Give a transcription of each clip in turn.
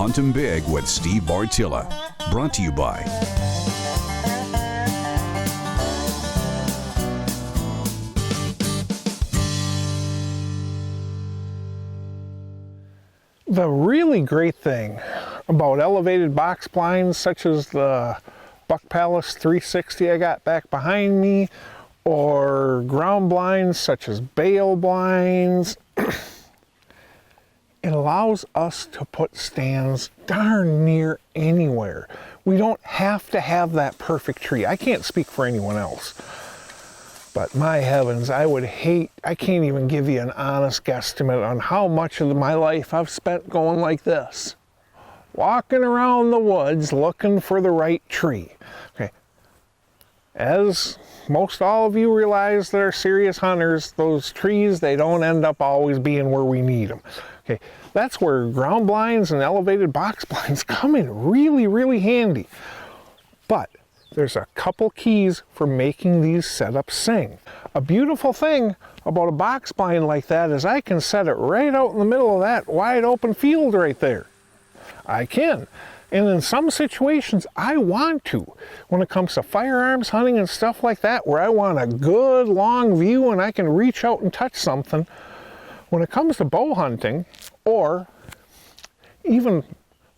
Hunt 'em Big with Steve Bartilla. Brought to you by the really great thing about elevated box blinds such as the Buck Palace 360 I got back behind me, or ground blinds such as bale blinds, it allows us to put stands darn near anywhere. We don't have to have that perfect tree. I can't speak for anyone else, but my heavens, I can't even give you an honest guesstimate on how much of my life I've spent going like this. Walking around the woods looking for the right tree. Okay. As most all of you realize that are serious hunters, those trees, they don't end up always being where we need them. Okay, that's where ground blinds and elevated box blinds come in really, really handy. But there's a couple keys for making these setups sing. A beautiful thing about a box blind like that is I can set it right out in the middle of that wide open field right there. I can. And in some situations, I want to. When it comes to firearms hunting and stuff like that, where I want a good long view and I can reach out and touch something, when it comes to bow hunting, or even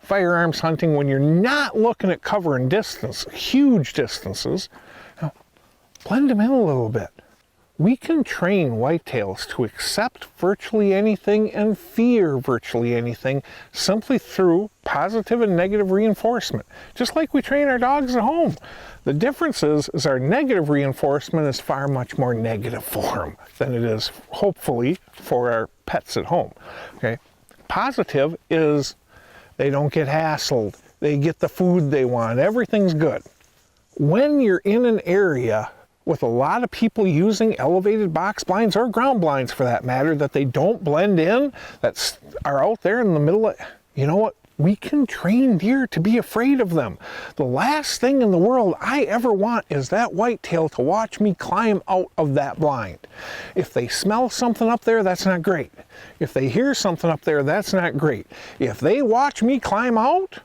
firearms hunting when you're not looking at cover and distance, huge distances, blend them in a little bit. We can train whitetails to accept virtually anything and fear virtually anything simply through positive and negative reinforcement, just like we train our dogs at home. The difference is our negative reinforcement is far much more negative for them than it is, hopefully, for our pets at home. Okay? Positive is they don't get hassled, they get the food they want, everything's good. When you're in an area with a lot of people using elevated box blinds, or ground blinds for that matter, that they don't blend in, that are out there in the middle of, you know what? We can train deer to be afraid of them. The last thing in the world I ever want is that whitetail to watch me climb out of that blind. If they smell something up there, that's not great. If they hear something up there, that's not great. If they watch me climb out,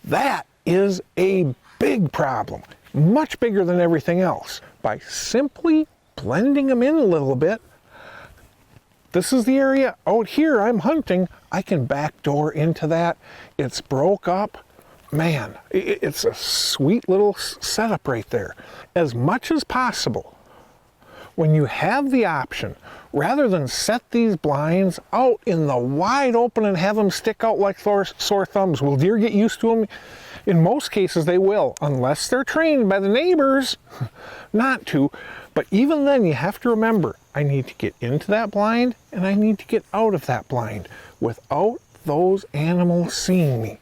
that is a big problem. Much bigger than everything else. By simply blending them in a little bit, this is the area out here I'm hunting, I can backdoor into that. It's broke up. Man, it's a sweet little setup right there. As much as possible, when you have the option, rather than set these blinds out in the wide open and have them stick out like sore thumbs, will deer get used to them? In most cases they will, unless they're trained by the neighbors not to. But even then, you have to remember, I need to get into that blind and I need to get out of that blind without those animals seeing me.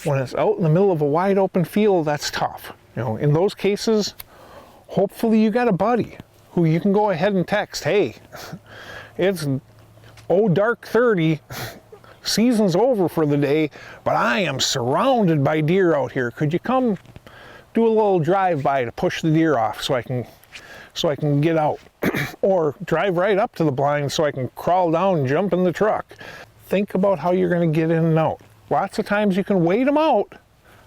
When it's out in the middle of a wide open field, that's tough. You know, in those cases, hopefully you got a buddy who you can go ahead and text, hey, it's dark 30, season's over for the day, but I am surrounded by deer out here. Could you come do a little drive-by to push the deer off so I can get out? Or drive right up to the blind so I can crawl down and jump in the truck. Think about how you're going to get in and out. Lots of times you can wait them out,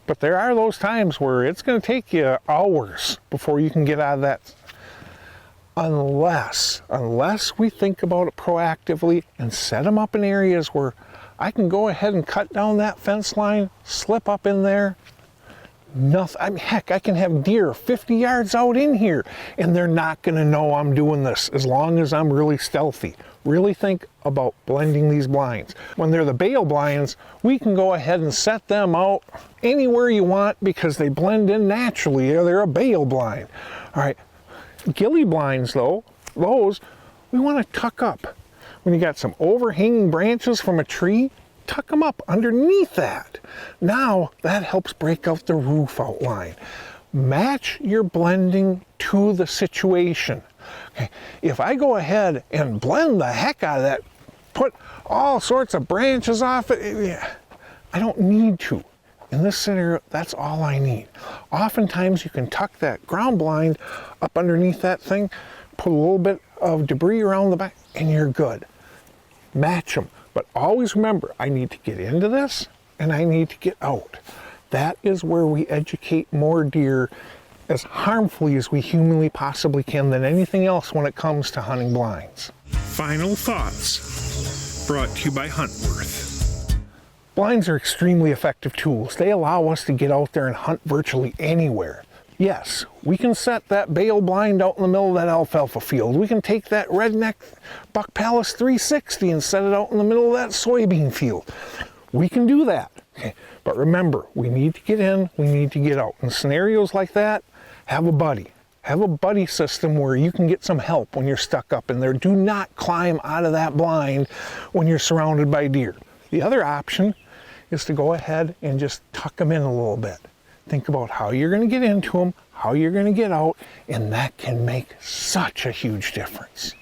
but there are those times where it's going to take you hours before you can get out of that. Unless we think about it proactively and set them up in areas where I can go ahead and cut down that fence line, slip up in there. Nothing. I mean, heck, I can have deer 50 yards out in here and they're not going to know I'm doing this as long as I'm really stealthy. Really think about blending these blinds. When they're the bale blinds, we can go ahead and set them out anywhere you want because they blend in naturally. They're a bale blind. All right. Ghillie blinds, though, those we want to tuck up. When you got some overhanging branches from a tree, tuck them up underneath that. Now that helps break out the roof outline. Match your blending to the situation. Okay. If I go ahead and blend the heck out of that, put all sorts of branches off it, I don't need to. In this scenario, that's all I need. Oftentimes you can tuck that ground blind up underneath that thing, put a little bit of debris around the back, and you're good. Match them. But always remember, I need to get into this and I need to get out. That is where we educate more deer as harmfully as we humanly possibly can than anything else when it comes to hunting blinds. Final thoughts brought to you by Huntworth. Blinds are extremely effective tools. They allow us to get out there and hunt virtually anywhere. Yes, we can set that bale blind out in the middle of that alfalfa field. We can take that redneck Buck Palace 360 and set it out in the middle of that soybean field. We can do that. Okay. But remember, we need to get in, we need to get out. In scenarios like that, have a buddy. Have a buddy system where you can get some help when you're stuck up in there. Do not climb out of that blind when you're surrounded by deer. The other option is to go ahead and just tuck them in a little bit. Think about how you're going to get into them, how you're going to get out, and that can make such a huge difference.